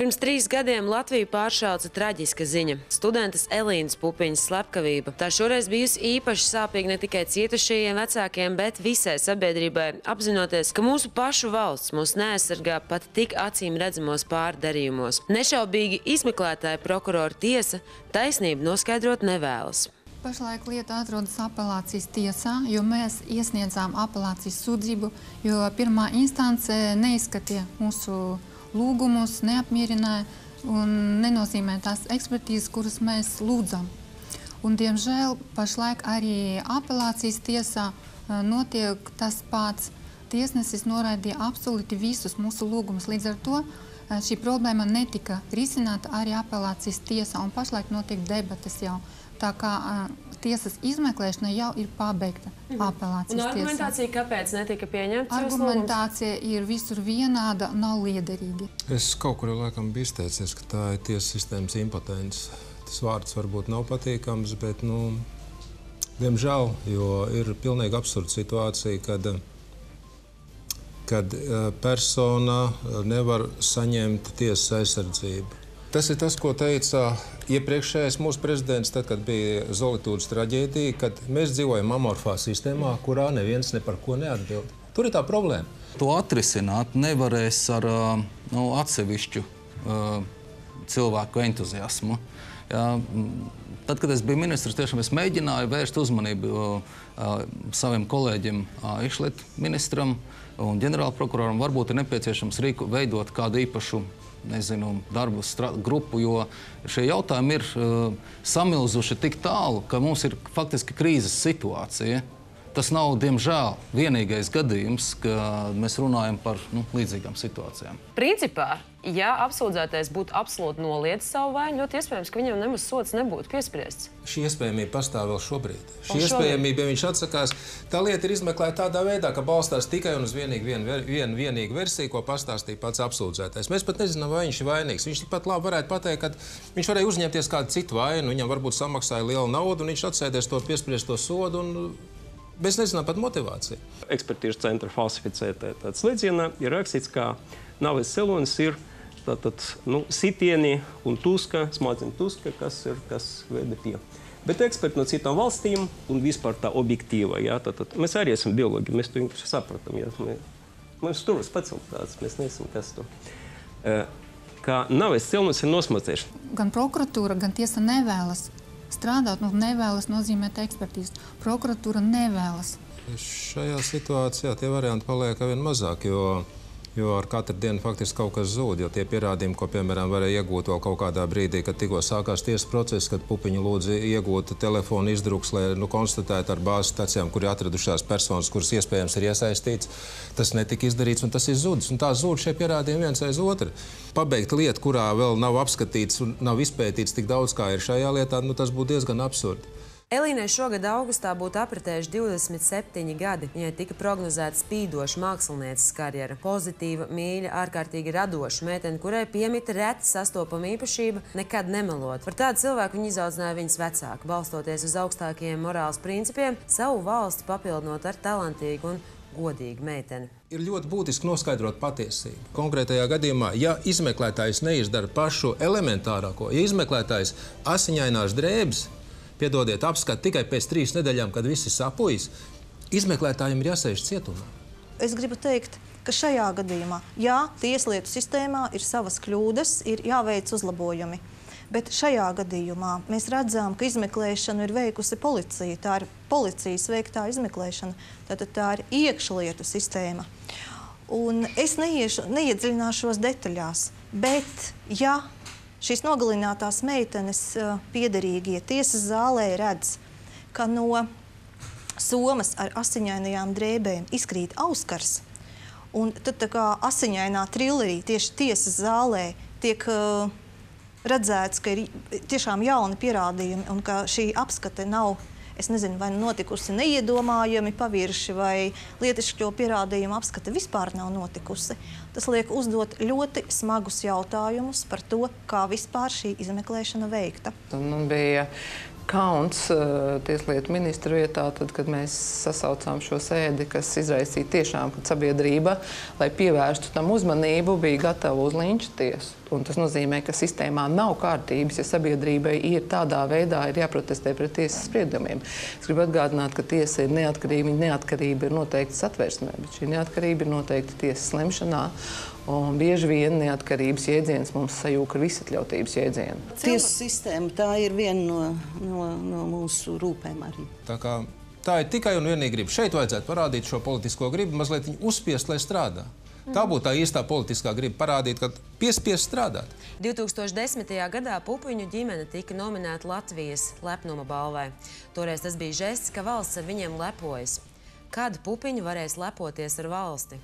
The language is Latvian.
Pirms 3 gadiem Latviju pāršauca traģiska ziņa – studentes Elīnas Pupiņas slepkavība. Tā šoreiz bijusi īpaši sāpīga ne tikai cietušajiem vecākiem, bet visai sabiedrībai, apzinoties, ka mūsu pašu valsts mūs neaizsargā pat tik acīm redzamos pārdarījumos. Nešaubīgi izmeklētāja prokurora tiesa taisnību noskaidrot nevēlas. Pašlaik lieta atrodas apelācijas tiesā, jo mēs iesniedzām apelācijas sūdzību, jo pirmā instance neizskatīja mūsu lūgumus, neapmierināja un nenozīmē tās ekspertīzes, kuras mēs lūdzam. Un, diemžēl, pašlaik arī apelācijas tiesā notiek tas pats. Tiesnesis noraidīja absolūti visus mūsu lūgumus. Līdz ar to šī problēma netika risināta arī apelācijas tiesā, un pašlaik notiek debates jau. Tā kā tiesas izmeklēšana jau ir pabeigta apelācijas tiesā. Un argumentācija kāpēc netika pieņemta? Argumentācija ir visur vienāda, nav liederīga. Es kaut kur laikam biju izteicies, ka tā ir tiesas sistēmas impotence. Tas vārds varbūt nav patīkams, bet, diemžēl, jo ir pilnīgi absurda situācija, kad persona nevar saņemt tiesas aizsardzību. Tas ir tas, ko teica iepriekšējais mūsu prezidents, tad, kad bija Zolitūdas traģēdija, kad mēs dzīvojam amorfā sistēmā, kurā neviens ne par ko neatbild. Tur ir tā problēma. To atrisināt nevarēs ar atsevišķu cilvēku entuziasmu. Tad, kad es biju ministrs, tiešām es mēģināju vērst uzmanību saviem kolēģiem iekšlietu ministram un ģenerālprokuroram. Varbūt ir nepieciešams veidot kādu īpašu darbu grupu, jo šie jautājumi ir samilzuši tik tālu, ka mums ir faktiski krīzes situācija. Tas nav, diemžēl, vienīgais gadījums, kad mēs runājam par līdzīgām situācijām. Principā, ja apsūdzētais būtu absolūti noliedzis savu vainu, ļoti iespējams, ka viņam nemaz sods nebūtu piespriests. Šī iespējamība pastāv vēl šobrīd. Šī iespējamība, ja viņš atsakās, tā lieta ir izmeklēta tādā veidā, ka balstās tikai un uz vienīgu versiju, ko pastāstīja pats apsūdzētais. Mēs pat nezinām, vai viņš ir vainīgs. Viņš pat labi varētu pateikt, ka viņš varēja uzņemties kādu citu vainu, viņam varbūt samaksāja lielu naudu, un viņš atsēdies to piespriesto sodu, un mēs nezinām pat motivāciju. Ekspertīžu centra falsificētā slēdzienā ir rakstīts, ka nāves cēlonis ir sitieni un tuska, smadzeņu tuska, kas veda pie. Bet eksperti no citām valstīm un vispār tā objektīva, mēs arī esam biologi, mēs to vienkārši sapratam. Mums tur ir specialitātes, mēs neesam kas to. Ka nāves cēlonis ir nosmacēšana. Gan prokuratūra, gan tiesa nevēlas strādāt, nevēlas nozīmēt ekspertīzes. Prokuratūra nevēlas. Šajā situācijā tie varianti paliek vien mazāk, jo ar katru dienu faktiski kaut kas zūd, jo tie pierādījumi, ko, piemēram, varēja iegūt vēl kaut kādā brīdī, kad tikko sākās tiesas process, kad Pupiņa lūdza iegūt telefonu izdruks, lai konstatētu ar bāzes stacijām, kur ir atradušās personas, kuras iespējams ir iesaistīts, tas netika izdarīts un tas ir zudis. Un tā zūd šie pierādījumi viens aiz otru. Pabeigt lietu, kurā vēl nav apskatīts un nav izpētīts tik daudz, kā ir šajā lietā, tas būtu diezgan absurdi. Elīnai šogad augustā būtu apritējuši 27 gadi. Viņai tika prognozēta spīdoša mākslinieces karjera. Pozitīva, mīļa, ārkārtīgi radoša meitene, kurai piemita reti sastopama īpašība nekad nemelot. Par tādu cilvēku viņa izaudzināja viņas vecāki, balstoties uz augstākajiem morāles principiem, savu valsti papildinot ar talantīgu un godīgu meiteni. Ir ļoti būtiski noskaidrot patiesību. Konkrētajā gadījumā, ja izmeklētājs neizdara pašu elementārāko, ja izmeklētājs asiņainās drēbes, piedodiet, apskat tikai pēc 3 nedēļām, kad viss ir sapojis, izmeklētājiem ir jāsēž cietumā. Es gribu teikt, ka šajā gadījumā, jā, tieslietu sistēmā ir savas kļūdas, ir jāveic uzlabojumi. Bet šajā gadījumā mēs redzam, ka izmeklēšanu ir veikusi policija. Tā ir policijas veiktā izmeklēšana. Tātad tā ir iekšlietu sistēma. Un es neiedziļināšos detaļās, bet ja šīs nogalinātās meitenes piederīgie tiesas zālē redz, ka no somas ar asiņainajām drēbēm izkrīt auskars, un tad tā kā asiņainā trillerī tieši tiesas zālē tiek redzēts, ka ir tiešām jauni pierādījumi un ka šī apskate nav, es nezinu, vai notikusi neiedomājami pavirši vai lietišķo pierādījumu apskate vispār nav notikusi. Tas liek uzdot ļoti smagus jautājumus par to, kā vispār šī izmeklēšana veikta. Man bija kauns tieslietu ministru vietā, tad, kad mēs sasaucām šo sēdi, kas izraisīja tiešām, kad sabiedrība, lai pievērstu tam uzmanību, bija gatava uz linča tiesu. Un tas nozīmē, ka sistēmā nav kārtības, ja sabiedrībai ir tādā veidā ir jāprotestē pret tiesas spriedumiem. Es gribu atgādināt, ka tiesa ir neatkarība, viņa neatkarība ir noteikti satversmē, bet šī neatkarība ir noteikti tiesas lemšanā. Un bieži vien neatkarības jēdziens mums sajūg ar visatļautības jēdzienu. Tiesas sistēma, tā ir viena no mūsu rūpēm arī. Tā ir tikai un vienīgi griba. Šeit vajadzētu parādīt šo politisko gribu, mazliet viņu uzspiest, lai strādā. Tā būtu tā īstā politiskā griba parādīt, ka piespiest strādāt. 2010. gadā Pupiņu ģimene tika nominēta Latvijas lepnuma balvai. Toreiz tas bija žests, ka valsts ar viņiem lepojas. Kad Pupiņi varēs lepoties ar valsti?